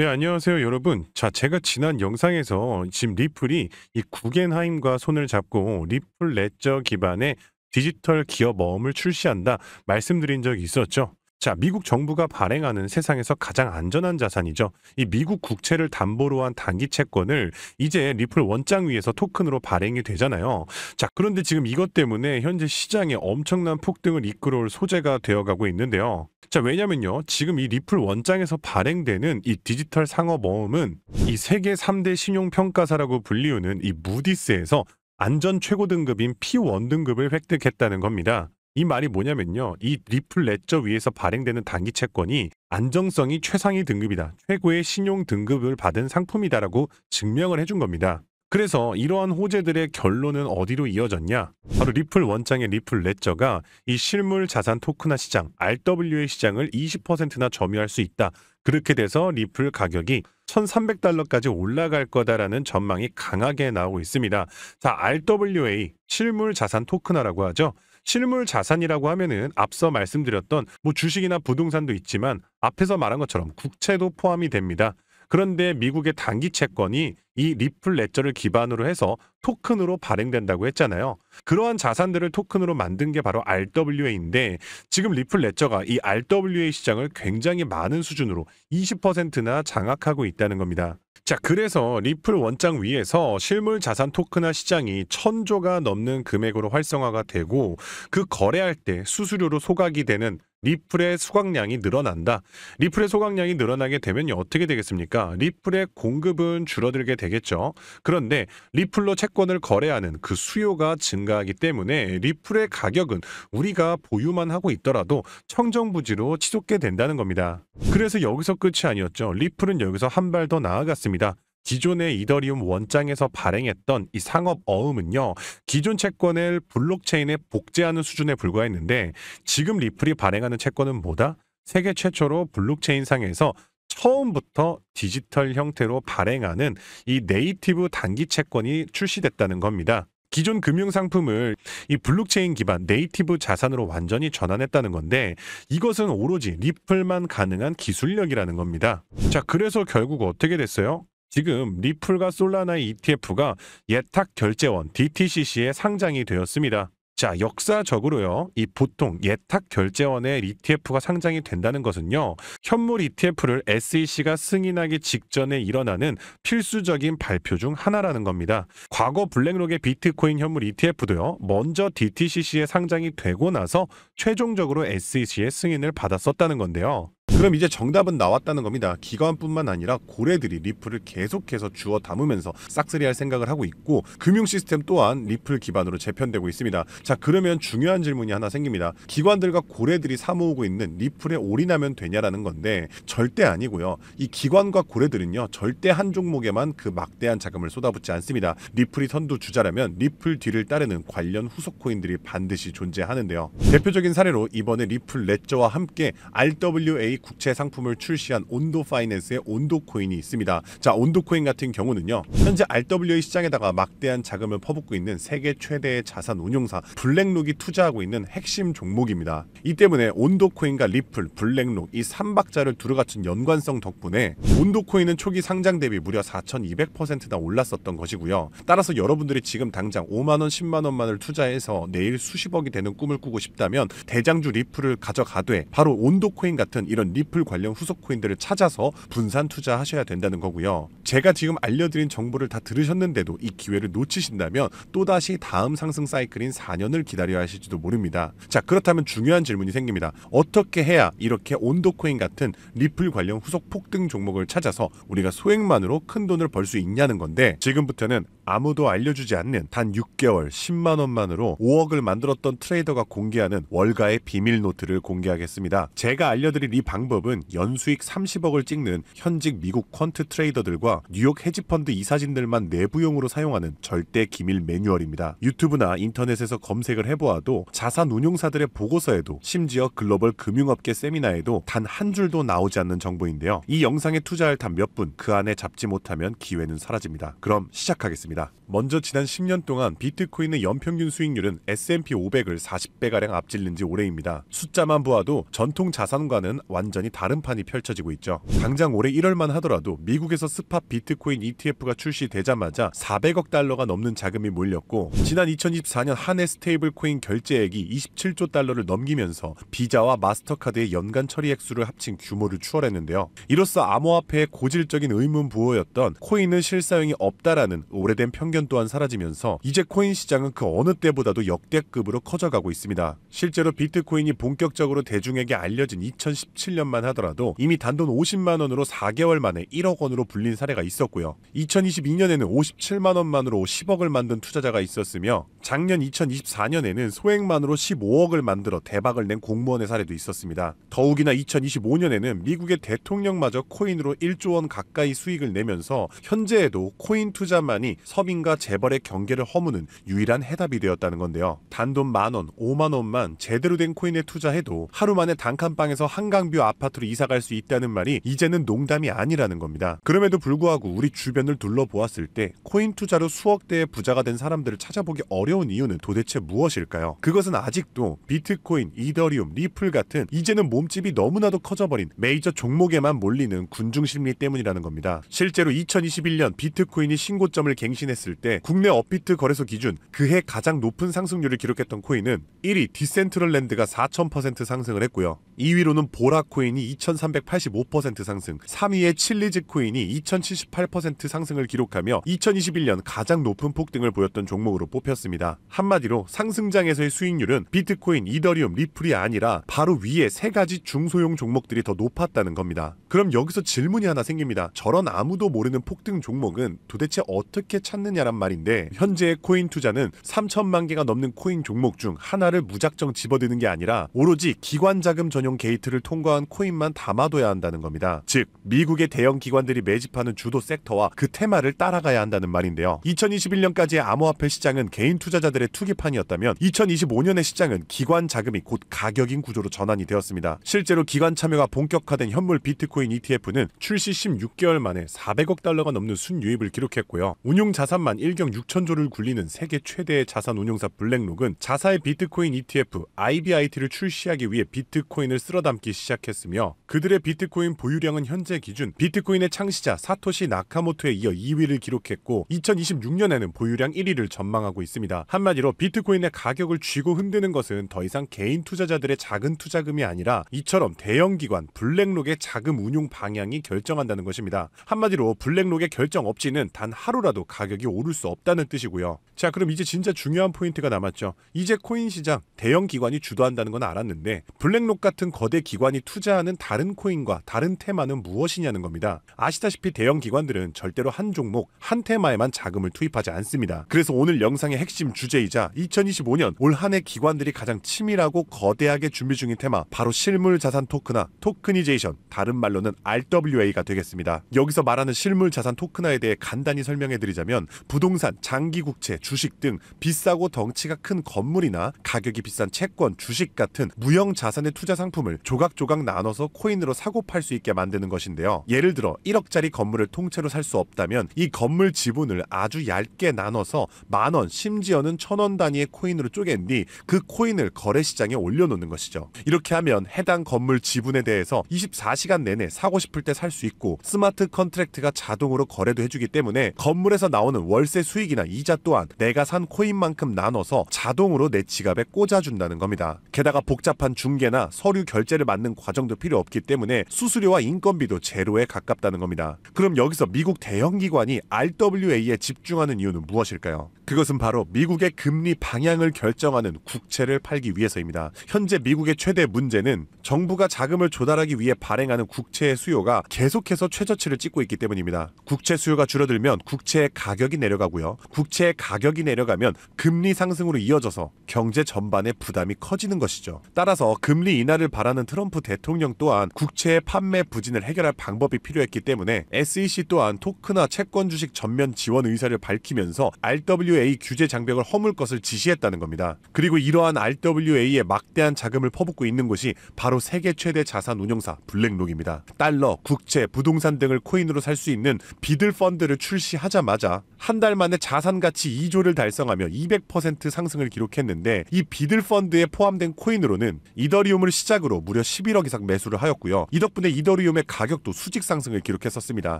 네, 안녕하세요, 여러분. 자, 제가 지난 영상에서 지금 리플이 이 구겐하임과 손을 잡고 리플 레저 기반의 디지털 기업 어음을 출시한다 말씀드린 적이 있었죠. 자, 미국 정부가 발행하는 세상에서 가장 안전한 자산이죠. 이 미국 국채를 담보로 한 단기 채권을 이제 리플 원장 위에서 토큰으로 발행이 되잖아요. 자, 그런데 지금 이것 때문에 현재 시장에 엄청난 폭등을 이끌어올 소재가 되어가고 있는데요. 자, 왜냐면요. 지금 이 리플 원장에서 발행되는 이 디지털 상업 어음은 이 세계 3대 신용평가사라고 불리우는 이 무디스에서 안전 최고 등급인 P1 등급을 획득했다는 겁니다. 이 말이 뭐냐면요. 이 리플 레저 위에서 발행되는 단기 채권이 안정성이 최상위 등급이다. 최고의 신용 등급을 받은 상품이다라고 증명을 해준 겁니다. 그래서 이러한 호재들의 결론은 어디로 이어졌냐? 바로 리플 원장의 리플 레저가 이 실물 자산 토큰화 시장, RWA 시장을 20%나 점유할 수 있다. 그렇게 돼서 리플 가격이 $1,300까지 올라갈 거다라는 전망이 강하게 나오고 있습니다. 자, RWA, 실물 자산 토큰화라고 하죠. 실물 자산이라고 하면은 앞서 말씀드렸던 주식이나 부동산도 있지만 앞에서 말한 것처럼 국채도 포함이 됩니다. 그런데 미국의 단기 채권이 이 리플 레저를 기반으로 해서 토큰으로 발행된다고 했잖아요. 그러한 자산들을 토큰으로 만든 게 바로 RWA인데 지금 리플 레저가 이 RWA 시장을 굉장히 많은 수준으로 20%나 장악하고 있다는 겁니다. 자, 그래서 리플 원장 위에서 실물 자산 토큰화 시장이 1,000조가 넘는 금액으로 활성화가 되고 그 거래할 때 수수료로 소각이 되는 리플의 수강량이 늘어난다. 리플의 소각량이 늘어나게 되면 어떻게 되겠습니까? 리플의 공급은 줄어들게 되겠죠. 그런데 리플로 채권을 거래하는 그 수요가 증가하기 때문에 리플의 가격은 우리가 보유만 하고 있더라도 청정부지로 치솟게 된다는 겁니다. 그래서 여기서 끝이 아니었죠. 리플은 여기서 한 발 더 나아갔습니다. 기존의 이더리움 원장에서 발행했던 이 상업 어음은요, 기존 채권을 블록체인에 복제하는 수준에 불과했는데 지금 리플이 발행하는 채권은 뭐다? 세계 최초로 블록체인 상에서 처음부터 디지털 형태로 발행하는 이 네이티브 단기 채권이 출시됐다는 겁니다. 기존 금융상품을 이 블록체인 기반 네이티브 자산으로 완전히 전환했다는 건데 이것은 오로지 리플만 가능한 기술력이라는 겁니다. 자, 그래서 결국 어떻게 됐어요? 지금 리플과 솔라나의 ETF가 예탁결제원 DTCC에 상장이 되었습니다. 자, 역사적으로요, 이 보통 예탁결제원의 ETF가 상장이 된다는 것은요, 현물 ETF를 SEC가 승인하기 직전에 일어나는 필수적인 발표 중 하나라는 겁니다. 과거 블랙록의 비트코인 현물 ETF도요, 먼저 DTCC에 상장이 되고 나서 최종적으로 SEC의 승인을 받았었다는 건데요. 그럼 이제 정답은 나왔다는 겁니다. 기관뿐만 아니라 고래들이 리플을 계속해서 주워 담으면서 싹쓸이할 생각을 하고 있고 금융 시스템 또한 리플 기반으로 재편되고 있습니다. 자, 그러면 중요한 질문이 하나 생깁니다. 기관들과 고래들이 사모으고 있는 리플에 올인하면 되냐라는 건데 절대 아니고요. 이 기관과 고래들은요, 절대 한 종목에만 그 막대한 자금을 쏟아붓지 않습니다. 리플이 선두주자라면 리플 뒤를 따르는 관련 후속 코인들이 반드시 존재하는데요. 대표적인 사례로 이번에 리플 레저와 함께 RWA 국채 상품을 출시한 온도 파이낸스의 온도 코인이 있습니다. 자, 온도 코인 같은 경우는요, 현재 RWA 시장에다가 막대한 자금을 퍼붓고 있는 세계 최대의 자산 운용사 블랙록이 투자하고 있는 핵심 종목입니다. 이 때문에 온도 코인과 리플, 블랙록 이 3박자를 두루갖춘 연관성 덕분에 온도 코인은 초기 상장 대비 무려 4,200%나 올랐었던 것이고요. 따라서 여러분들이 지금 당장 5만원, 10만원만을 투자해서 내일 수십억이 되는 꿈을 꾸고 싶다면 대장주 리플을 가져가되 바로 온도 코인 같은 이런 리플 관련 후속 코인들을 찾아서 분산 투자하셔야 된다는 거고요. 제가 지금 알려드린 정보를 다 들으셨는데도 이 기회를 놓치신다면 또다시 다음 상승 사이클인 4년을 기다려야 하실지도 모릅니다. 자, 그렇다면 중요한 질문이 생깁니다. 어떻게 해야 이렇게 온도 코인 같은 리플 관련 후속 폭등 종목을 찾아서 우리가 소액만으로 큰 돈을 벌 수 있냐는 건데 지금부터는 아무도 알려주지 않는 단 6개월 10만원만으로 5억을 만들었던 트레이더가 공개하는 월가의 비밀 노트를 공개하겠습니다. 제가 알려드릴 이 방법은 연수익 30억을 찍는 현직 미국 퀀트 트레이더들과 뉴욕 헤지펀드 이사진들만 내부용으로 사용하는 절대 기밀 매뉴얼입니다. 유튜브나 인터넷에서 검색을 해보아도 자산 운용사들의 보고서에도 심지어 글로벌 금융업계 세미나에도 단 한 줄도 나오지 않는 정보인데요. 이 영상에 투자할 단 몇 분 그 안에 잡지 못하면 기회는 사라집니다. 그럼 시작하겠습니다. 있습니다. 먼저 지난 10년 동안 비트코인의 연평균 수익률은 S&P 500을 40배가량 앞질른 지 오래입니다. 숫자만 보아도 전통 자산과는 완전히 다른 판이 펼쳐지고 있죠. 당장 올해 1월만 하더라도 미국에서 스팟 비트코인 ETF가 출시되자마자 400억 달러가 넘는 자금이 몰렸고, 지난 2024년 한 해 스테이블 코인 결제액이 27조 달러를 넘기면서 비자와 마스터카드의 연간 처리 액수를 합친 규모를 추월했는데요. 이로써 암호화폐의 고질적인 의문 부호였던 코인은 실사용이 없다라는 오래된 편견 또한 사라지면서 이제 코인 시장은 그 어느 때보다도 역대급으로 커져가고 있습니다. 실제로 비트코인이 본격적으로 대중에게 알려진 2017년만 하더라도 이미 단돈 50만 원으로 4개월 만에 1억 원으로 불린 사례가 있었고요. 2022년에는 57만 원만으로 10억을 만든 투자자가 있었으며, 작년 2024년에는 소액만으로 15억을 만들어 대박을 낸 공무원의 사례도 있었습니다. 더욱이나 2025년에는 미국의 대통령마저 코인으로 1조 원 가까이 수익을 내면서 현재에도 코인 투자만이 서민과 재벌의 경계를 허무는 유일한 해답이 되었다는 건데요. 단돈 만원, 5만 원만 제대로 된 코인에 투자해도 하루 만에 단칸방에서 한강뷰 아파트로 이사갈 수 있다는 말이 이제는 농담이 아니라는 겁니다. 그럼에도 불구하고 우리 주변을 둘러보았을 때 코인 투자로 수억대의 부자가 된 사람들을 찾아보기 어려운 이유는 도대체 무엇일까요? 그것은 아직도 비트코인, 이더리움, 리플 같은 이제는 몸집이 너무나도 커져버린 메이저 종목에만 몰리는 군중심리 때문이라는 겁니다. 실제로 2021년 비트코인이 신고점을 갱신했을 때 국내 업비트 거래소 기준 그해 가장 높은 상승률을 기록했던 코인은 1위 디센트럴랜드가 4000% 상승을 했고요. 2위로는 보라코인이 2385% 상승, 3위의 칠리즈 코인이 2078% 상승을 기록하며 2021년 가장 높은 폭등을 보였던 종목으로 뽑혔습니다. 한마디로 상승장에서의 수익률은 비트코인, 이더리움, 리플이 아니라 바로 위에 세 가지 중소형 종목들이 더 높았다는 겁니다. 그럼 여기서 질문이 하나 생깁니다. 저런 아무도 모르는 폭등 종목은 도대체 어떻게 찾느냐란 말인데, 현재의 코인 투자는 3천만 개가 넘는 코인 종목 중 하나를 무작정 집어드는 게 아니라 오로지 기관 자금 전용 게이트를 통과한 코인만 담아둬야 한다는 겁니다. 즉 미국의 대형 기관들이 매집하는 주도 섹터와 그 테마를 따라가야 한다는 말인데요. 2021년까지의 암호화폐 시장은 개인 투자자들의 투기판이었다면 2025년의 시장은 기관 자금이 곧 가격인 구조로 전환이 되었습니다. 실제로 기관 참여가 본격화된 현물 비트코인 ETF는 출시 16개월 만에 400억 달러가 넘는 순유입을 기록했고요. 운용 자산만 1경 6천조를 굴리는 세계 최대의 자산 운용사 블랙록은 자사의 비트코인 ETF IBIT를 출시하기 위해 비트코인을 쓸어담기 시작했으며, 그들의 비트코인 보유량은 현재 기준 비트코인의 창시자 사토시 나카모토에 이어 2위를 기록했고 2026년에는 보유량 1위를 전망하고 있습니다. 한마디로 비트코인의 가격을 쥐고 흔드는 것은 더 이상 개인 투자자들의 작은 투자금이 아니라 이처럼 대형 기관 블랙록의 자금 운용 방향이 결정한다는 것입니다. 한마디로 블랙록의 결정 없이는 단 하루라도 가격이 오를 수 없다는 뜻이고요. 자, 그럼 이제 진짜 중요한 포인트가 남았죠. 이제 코인 시장 대형 기관이 주도한다는 건 알았는데 블랙록 같은 거대 기관이 투자하는 다른 코인과 다른 테마는 무엇이냐는 겁니다. 아시다시피 대형 기관들은 절대로 한 종목, 한 테마에만 자금을 투입하지 않습니다. 그래서 오늘 영상의 핵심 주제이자 2025년 올 한 해 기관들이 가장 치밀하고 거대하게 준비 중인 테마, 바로 실물 자산 토큰화, 토크니제이션, 다른 말로는 RWA가 되겠습니다. 여기서 말하는 실물 자산 토큰화에 대해 간단히 설명해드리자면, 부동산, 장기국채, 주식 등 비싸고 덩치가 큰 건물이나 가격이 비싼 채권, 주식 같은 무형 자산의 투자 상품을 조각조각 나눠서 코인으로 사고 팔 수 있게 만드는 것인데요. 예를 들어 1억짜리 건물을 통째로 살 수 없다면 이 건물 지분을 아주 얇게 나눠서 만원, 심지어는 1000원 단위의 코인으로 쪼갠 뒤 그 코인을 거래시장에 올려놓는 것이죠. 이렇게 하면 해당 건물 지분에 대해서 24시간 내내 사고 싶을 때 살 수 있고, 스마트 컨트랙트가 자동으로 거래도 해주기 때문에 건물에서 나오는 월세 수익이나 이자 또한 내가 산 코인만큼 나눠서 자동으로 내 지갑에 꽂아준다는 겁니다. 게다가 복잡한 중개나 서류 결제를 맡는 과정도 필요 없기 때문에 수수료와 인건비도 제로에 가깝다는 겁니다. 그럼 여기서 미국 대형 기관이 RWA에 집중하는 이유는 무엇일까요? 그것은 바로 미국의 금리 방향을 결정하는 국채를 팔기 위해서입니다. 현재 미국의 최대 문제는 정부가 자금을 조달하기 위해 발행하는 국채의 수요가 계속해서 최저치를 찍고 있기 때문입니다. 국채 수요가 줄어들면 국채의 가격이 내려가고요. 국채의 가격이 내려가면 금리 상승으로 이어져서 경제 전반의 부담이 커지는 것이죠. 따라서 금리 인하를 바라는 트럼프 대통령 또한 국채의 판매 부진을 해결할 방법이 필요했기 때문에 SEC 또한 토크나 채권 주식 전면 지원 의사를 밝히면서 RWA RWA 규제 장벽을 허물 것을 지시했다는 겁니다. 그리고 이러한 RWA에 막대한 자금을 퍼붓고 있는 곳이 바로 세계 최대 자산 운용사 블랙록입니다. 달러, 국채, 부동산 등을 코인으로 살 수 있는 비들 펀드를 출시하자마자 한 달 만에 자산 가치 2조를 달성하며 200% 상승을 기록했는데, 이 비들 펀드에 포함된 코인으로는 이더리움을 시작으로 무려 11억 이상 매수를 하였고요. 이 덕분에 이더리움의 가격도 수직 상승을 기록했었습니다.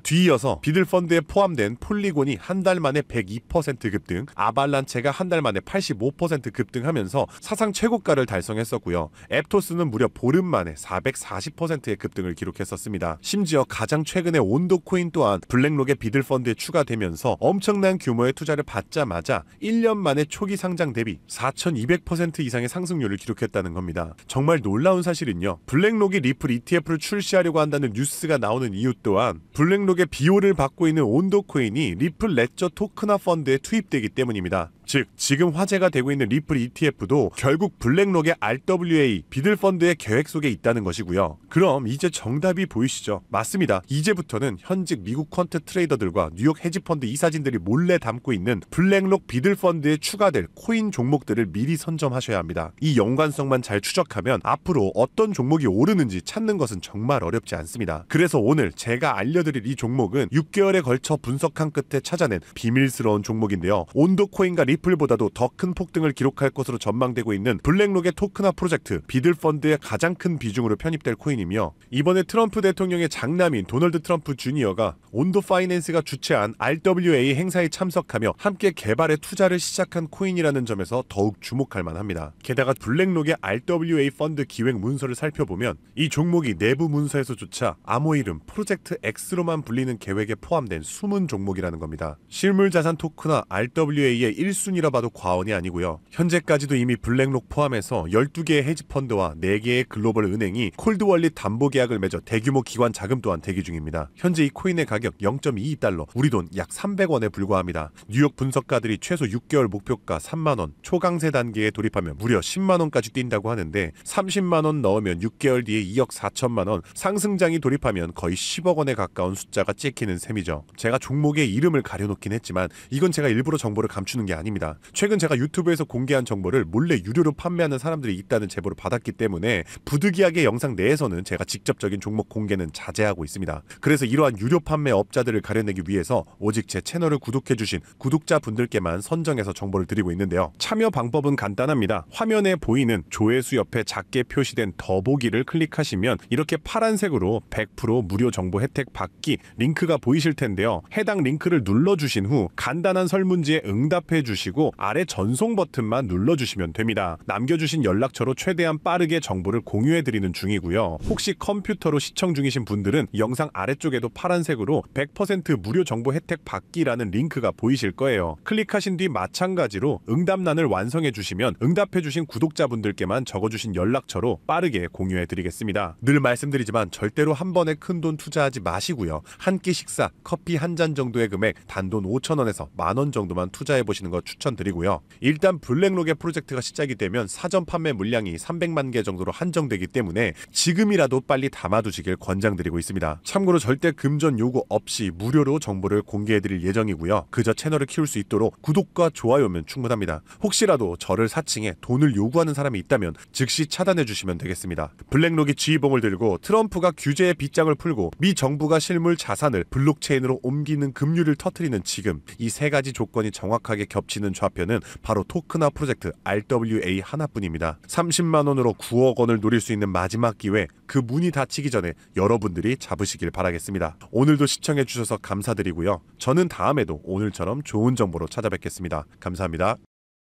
뒤이어서 비들 펀드에 포함된 폴리곤이 한 달 만에 102% 급등, 아발란체가 한 달 만에 85% 급등하면서 사상 최고가를 달성했었고요. 앱토스는 무려 보름 만에 440%의 급등을 기록했었습니다. 심지어 가장 최근에 온도 코인 또한 블랙록의 비들 펀드에 추가되면서 엄청난 규모의 투자를 받자마자 1년 만에 초기 상장 대비 4200% 이상의 상승률을 기록했다는 겁니다. 정말 놀라운 사실은요, 블랙록이 리플 ETF를 출시하려고 한다는 뉴스가 나오는 이유 또한 블랙록의 비호를 받고 있는 온도 코인이 리플 레저 토크나 펀드에 투입되기 때문입니다. 즉, 지금 화제가 되고 있는 리플 ETF도 결국 블랙록의 RWA 비들 펀드의 계획 속에 있다는 것이고요. 그럼 이제 정답이 보이시죠? 맞습니다. 이제부터는 현직 미국 퀀트 트레이더들과 뉴욕 헤지펀드 이사진들이 몰래 담고 있는 블랙록 비들 펀드에 추가될 코인 종목들을 미리 선점하셔야 합니다. 이 연관성만 잘 추적하면 앞으로 어떤 종목이 오르는지 찾는 것은 정말 어렵지 않습니다. 그래서 오늘 제가 알려드릴 이 종목은 6개월에 걸쳐 분석한 끝에 찾아낸 비밀스러운 종목인데요. 온도 코인과 리플보다도 더 큰 폭등을 기록할 것으로 전망되고 있는 블랙록의 토크나 프로젝트 비들 펀드의 가장 큰 비중으로 편입될 코인이며, 이번에 트럼프 대통령의 장남인 도널드 트럼프 주니어가 온도 파이낸스가 주최한 RWA 행사에 참석하며 함께 개발에 투자를 시작한 코인이라는 점에서 더욱 주목할 만합니다. 게다가 블랙록의 RWA 펀드 기획 문서를 살펴보면 이 종목이 내부 문서에서조차 암호 이름 프로젝트 X로만 불리는 계획에 포함된 숨은 종목이라는 겁니다. 실물자산 토크나 RWA의 1순위라 봐도 과언이 아니고요. 현재까지도 이미 블랙록 포함해서 12개의 헤지펀드와 4개의 글로벌 은행이 콜드월릿 담보 계약을 맺어 대규모 기관 자금 또한 대기 중입니다. 현재 이 코인의 가격 0.22달러, 우리 돈 약 300원에 불과합니다. 뉴욕 분석가들이 최소 6개월 목표가 3만원, 초강세 단계에 돌입하면 무려 10만원까지 뛴다고 하는데 30만원 넣으면 6개월 뒤에 2억 4천만원, 상승장이 돌입하면 거의 10억 원에 가까운 숫자가 찍히는 셈이죠. 제가 종목의 이름을 가려놓긴 했지만 이건 제가 일부러 정보를 감추는 게 아닙니다. 최근 제가 유튜브에서 공개한 정보를 몰래 유료로 판매하는 사람들이 있다는 제보를 받았기 때문에 부득이하게 영상 내에서는 제가 직접적인 종목 공개는 자제하고 있습니다. 그래서 이러한 유료 판매 업자들을 가려내기 위해서 오직 제 채널을 구독해주신 구독자분들께만 선정해서 정보를 드리고 있는데요. 참여 방법은 간단합니다. 화면에 보이는 조회수 옆에 작게 표시된 더보기를 클릭하시면 이렇게 파란색으로 100% 무료 정보 혜택 받기 링크가 보이실 텐데요. 해당 링크를 눌러주신 후 간단한 설문지에 응답해 주시고 아래 전송 버튼만 눌러주시면 됩니다. 남겨주신 연락처로 최대한 빠르게 정보를 공유해드리는 중이고요. 혹시 컴퓨터로 시청 중이신 분들은 영상 아래쪽에도 파란색으로 100% 무료 정보 혜택 받기라는 링크가 보이실 거예요. 클릭하신 뒤 마찬가지로 응답란을 완성해 주시면 응답해 주신 구독자분들께만 적어주신 연락처로 빠르게 공유해 드리겠습니다. 늘 말씀드리지만 절대로 한 번에 큰돈 투자하지 마시고요. 한 끼 식사, 커피 한 잔 정도의 금액 단돈 5,000원에서 만원 정도만 투자해 보시는 거 추천드리고요. 일단 블랙록의 프로젝트가 시작이 되면 사전 판매 물량이 300만 개 정도로 한정되기 때문에 지금이라도 빨리 담아두시길 권장드리고 있습니다. 참고로 절대 금전 요구 없이 무료로 정보를 공개해드릴 예정이고요. 그저 채널을 키울 수 있도록 구독과 좋아요면 충분합니다. 혹시라도 저를 사칭해 돈을 요구하는 사람이 있다면 즉시 차단해주시면 되겠습니다. 블랙록이 지휘봉을 들고 트럼프가 규제의 빗장을 풀고 미 정부가 실물 자산을 블록체인으로 옮기는 급류를 터뜨리는 지금, 이 세 가지 조건이 정확하게 겹치는 좌표는 바로 토크나 프로젝트 RWA 하나뿐입니다. 30만원으로 9억 원을 노릴 수 있는 마지막 기회, 그 문이 닫히기 전에 여러분들이 잡으시길 바라겠습니다. 오늘도 시청해주셔서 감사드리고요. 저는 다음에도 오늘처럼 좋은 정보로 찾아뵙겠습니다. 감사합니다.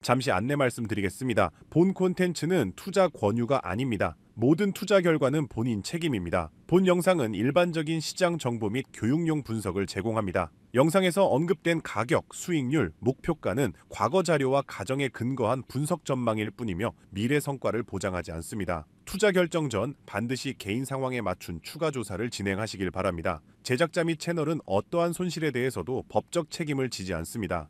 잠시 안내 말씀드리겠습니다. 본 콘텐츠는 투자 권유가 아닙니다. 모든 투자 결과는 본인 책임입니다. 본 영상은 일반적인 시장 정보 및 교육용 분석을 제공합니다. 영상에서 언급된 가격, 수익률, 목표가는 과거 자료와 가정에 근거한 분석 전망일 뿐이며 미래 성과를 보장하지 않습니다. 투자 결정 전 반드시 개인 상황에 맞춘 추가 조사를 진행하시길 바랍니다. 제작자 및 채널은 어떠한 손실에 대해서도 법적 책임을 지지 않습니다.